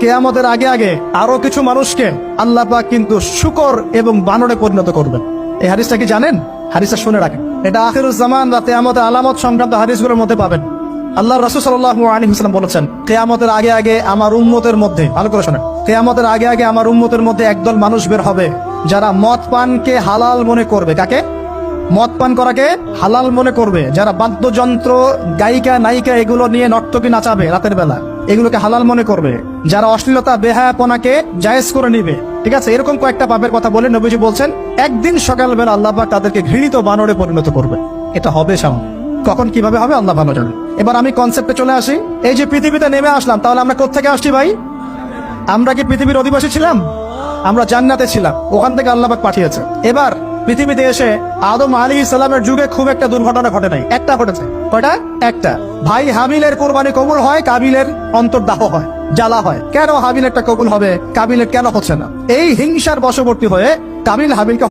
কিয়ামতের আগে আগে আরো কিছু মানুষকে আল্লাহ পাক কিন্তু শূকর এবং বানরে পরিণত করবেন। এই হাদিসটা কি জানেন? হাদিসটা শুনে রাখেন, এটা আখিরুজ জামান বা কিয়ামতের আলামত সংক্রান্ত হাদিসগুলোর মধ্যে পাবেন। আল্লাহ রাসূল সাল্লাল্লাহু আলাইহি ওয়াসাল্লাম বলেছেন, কিয়ামতের আগে আগে আমার উম্মতের মধ্যে, ভালো করে শোনেন, কিয়ামতের আগে আগে আমার উম্মতের মধ্যে একদল মানুষ বের হবে যারা মদ পানকে হালাল মনে করবে। কাকে? মদ পান করাকে হালাল মনে করবে। যারা বাদ্যযন্ত্র, গায়িকা, নায়িকা এগুলো নিয়ে নর্তকী নাচাবে রাতের বেলা, এগুলোকে হালাল মনে করবে। যারা অশ্লীলতা, বেহায়াপনাকে জায়েজ করে নিবে, ঠিক আছে, এরকম কয়েকটা পাপের কথা বলে নবীজি বলছেন একদিন সকালবেলা আল্লাহ পাক তাদেরকে ঘৃণিত বানরে পরিণত করবে। এটা হবে সামনে, কখন কিভাবে হবে আল্লাহ ভালো জানেন। এবার আমি কনসেপ্টে চলে আসি। এই যে পৃথিবীতে নেমে আসলাম, তাহলে আমরা কোত্থেকে আসছি ভাই? আমরা কি পৃথিবীর অধিবাসী ছিলাম? আমরা জান্নাতে ছিলাম, ওখান থেকে আল্লাহ পাক পাঠিয়েছে। এবার পৃথিবীতে এসে আদম আলাইহিস সালামের যুগে খুব একটা দুর্ঘটনা ঘটে নাই, একটা ঘটেছে। কয়টা? একটা। ভাই হাবিলের কোরবানি কবুল হয়, কাবিলের অন্তর্দাহ হয়, জ্বালা হয়। কেন হাবিলেরটা কবুল হবে, কাবিলের কেন হচ্ছে না? এই হিংসার বশবর্তী হয়ে কাবিল হাবিলকে